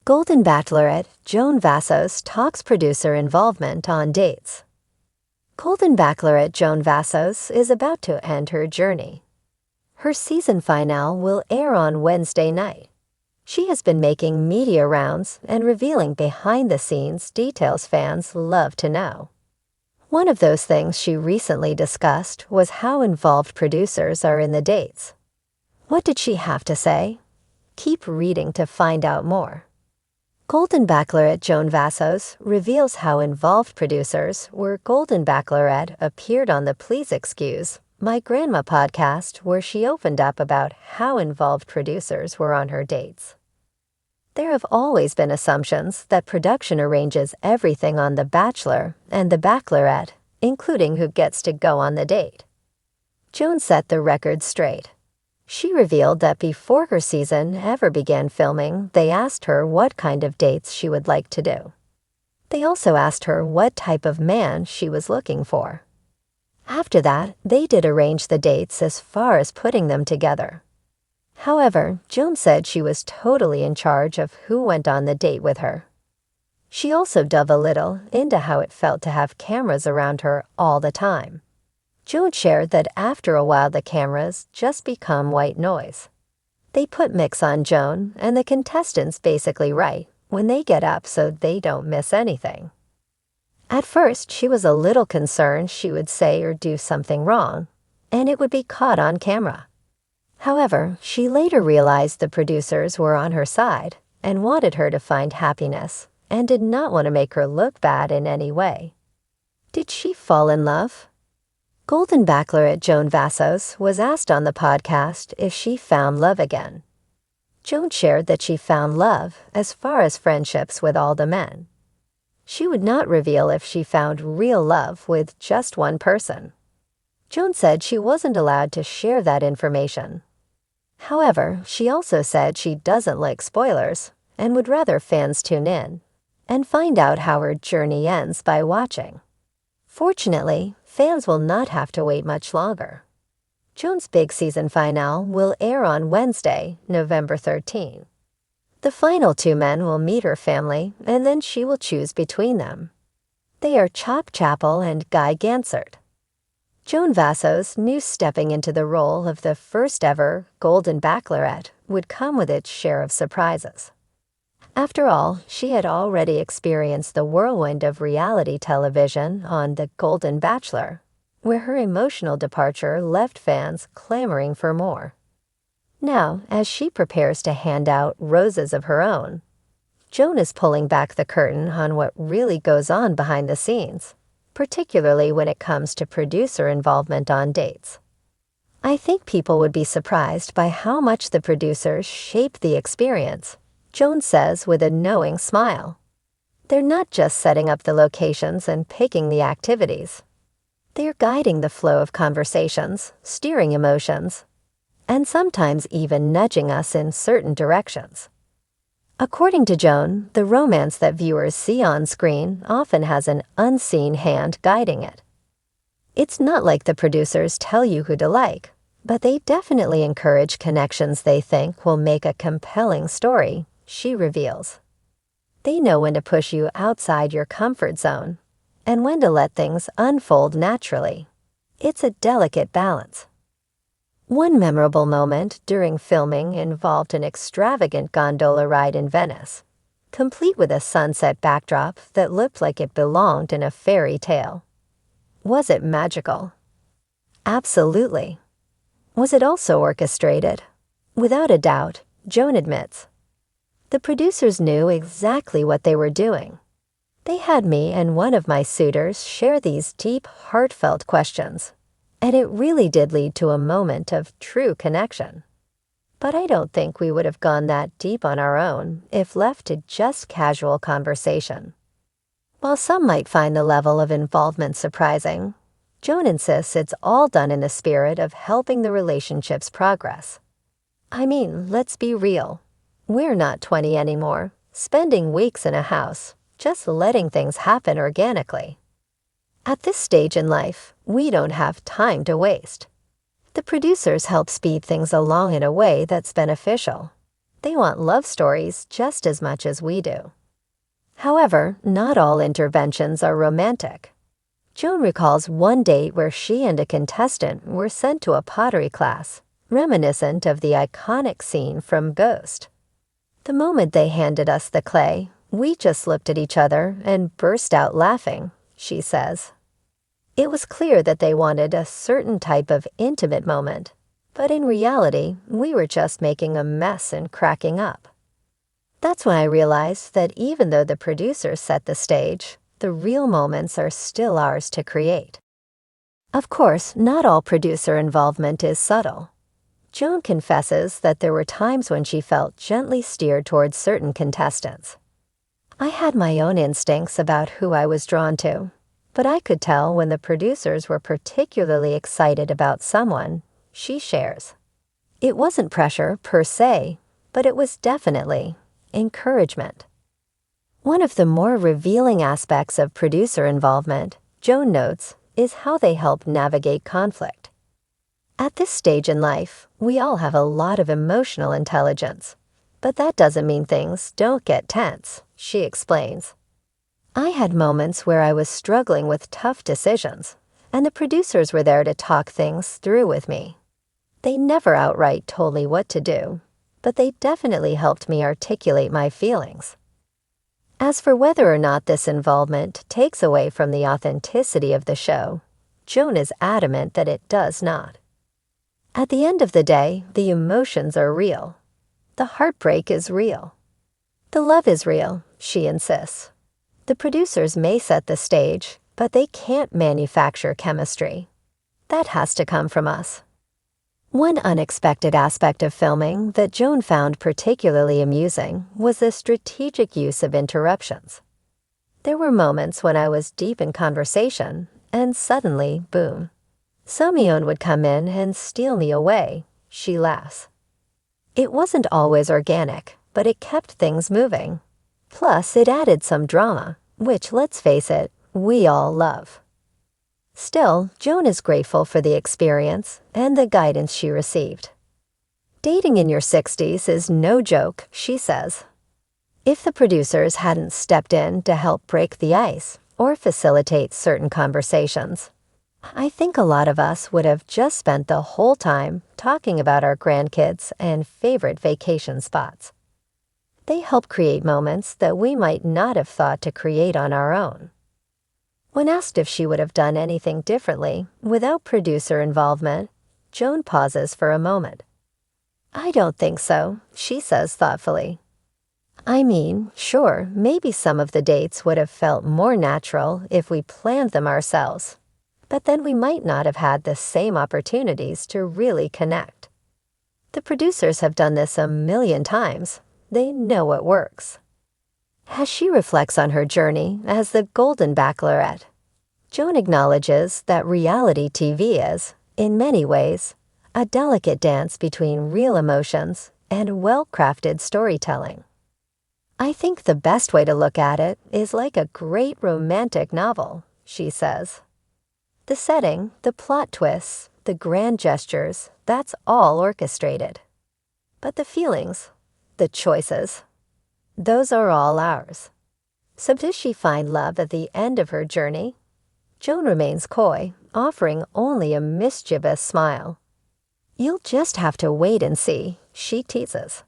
Golden Bachelorette Joan Vassos talks producer involvement on dates. Golden Bachelorette Joan Vassos is about to end her journey. Her season finale will air on Wednesday night. She has been making media rounds and revealing behind-the-scenes details fans love to know. One of those things she recently discussed was how involved producers are in the dates. What did she have to say? Keep reading to find out more. Golden Bachelorette Joan Vassos reveals how involved producers were. Golden Bachelorette appeared on the Please Excuse My Grandma podcast, where she opened up about how involved producers were on her dates. There have always been assumptions that production arranges everything on The Bachelor and The Bachelorette, including who gets to go on the date. Joan set the record straight. She revealed that before her season ever began filming, they asked her what kind of dates she would like to do. They also asked her what type of man she was looking for. After that, they did arrange the dates as far as putting them together. However, Joan said she was totally in charge of who went on the date with her. She also dove a little into how it felt to have cameras around her all the time. Joan shared that after a while the cameras just become white noise. They put mix on Joan and the contestants basically write when they get up so they don't miss anything. At first, she was a little concerned she would say or do something wrong, and it would be caught on camera. However, she later realized the producers were on her side and wanted her to find happiness and did not want to make her look bad in any way. Did she fall in love? Golden Bachelorette Joan Vassos was asked on the podcast if she found love again. Joan shared that she found love as far as friendships with all the men. She would not reveal if she found real love with just one person. Joan said she wasn't allowed to share that information. However, she also said she doesn't like spoilers and would rather fans tune in and find out how her journey ends by watching. Fortunately, fans will not have to wait much longer. Joan's big season finale will air on Wednesday, November 13. The final two men will meet her family, and then she will choose between them. They are Chop Chapel and Guy Gansert. Joan Vassos knew stepping into the role of the first-ever Golden Bachelorette would come with its share of surprises. After all, she had already experienced the whirlwind of reality television on The Golden Bachelor, where her emotional departure left fans clamoring for more. Now, as she prepares to hand out roses of her own, Joan is pulling back the curtain on what really goes on behind the scenes, particularly when it comes to producer involvement on dates. I think people would be surprised by how much the producers shape the experience, Joan says with a knowing smile. They're not just setting up the locations and picking the activities. They're guiding the flow of conversations, steering emotions, and sometimes even nudging us in certain directions. According to Joan, the romance that viewers see on screen often has an unseen hand guiding it. It's not like the producers tell you who to like, but they definitely encourage connections they think will make a compelling story, she reveals. They know when to push you outside your comfort zone and when to let things unfold naturally. It's a delicate balance. One memorable moment during filming involved an extravagant gondola ride in Venice, complete with a sunset backdrop that looked like it belonged in a fairy tale. Was it magical? Absolutely. Was it also orchestrated? Without a doubt, Joan admits. The producers knew exactly what they were doing. They had me and one of my suitors share these deep, heartfelt questions, and it really did lead to a moment of true connection. But I don't think we would have gone that deep on our own if left to just casual conversation. While some might find the level of involvement surprising, Joan insists it's all done in the spirit of helping the relationship's progress. I mean, let's be real. We're not 20 anymore, spending weeks in a house, just letting things happen organically. At this stage in life, we don't have time to waste. The producers help speed things along in a way that's beneficial. They want love stories just as much as we do. However, not all interventions are romantic. Joan recalls one date where she and a contestant were sent to a pottery class, reminiscent of the iconic scene from Ghost. The moment they handed us the clay, we just looked at each other and burst out laughing, she says. It was clear that they wanted a certain type of intimate moment, but in reality, we were just making a mess and cracking up. That's when I realized that even though the producers set the stage, the real moments are still ours to create. Of course, not all producer involvement is subtle. Joan confesses that there were times when she felt gently steered towards certain contestants. I had my own instincts about who I was drawn to, but I could tell when the producers were particularly excited about someone, she shares. It wasn't pressure per se, but it was definitely encouragement. One of the more revealing aspects of producer involvement, Joan notes, is how they help navigate conflict. At this stage in life, we all have a lot of emotional intelligence, but that doesn't mean things don't get tense, she explains. I had moments where I was struggling with tough decisions, and the producers were there to talk things through with me. They never outright told me what to do, but they definitely helped me articulate my feelings. As for whether or not this involvement takes away from the authenticity of the show, Joan is adamant that it does not. At the end of the day, the emotions are real. The heartbreak is real. The love is real, she insists. The producers may set the stage, but they can't manufacture chemistry. That has to come from us. One unexpected aspect of filming that Joan found particularly amusing was the strategic use of interruptions. There were moments when I was deep in conversation, and suddenly, boom. Somion would come in and steal me away, she laughs. It wasn't always organic, but it kept things moving. Plus, it added some drama, which, let's face it, we all love. Still, Joan is grateful for the experience and the guidance she received. Dating in your 60s is no joke, she says. If the producers hadn't stepped in to help break the ice or facilitate certain conversations, I think a lot of us would have just spent the whole time talking about our grandkids and favorite vacation spots. They help create moments that we might not have thought to create on our own. When asked if she would have done anything differently without producer involvement, Joan pauses for a moment. I don't think so, she says thoughtfully. I mean, sure, maybe some of the dates would have felt more natural if we planned them ourselves, but then we might not have had the same opportunities to really connect. The producers have done this a million times. They know what works. As she reflects on her journey as the Golden Bachelorette, Joan acknowledges that reality TV is, in many ways, a delicate dance between real emotions and well-crafted storytelling. I think the best way to look at it is like a great romantic novel, she says. The setting, the plot twists, the grand gestures, that's all orchestrated. But the feelings, the choices, those are all ours. So does she find love at the end of her journey? Joan remains coy, offering only a mischievous smile. You'll just have to wait and see, she teases.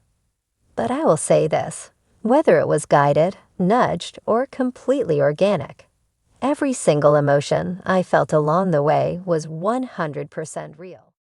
But I will say this, whether it was guided, nudged, or completely organic, every single emotion I felt along the way was 100% real.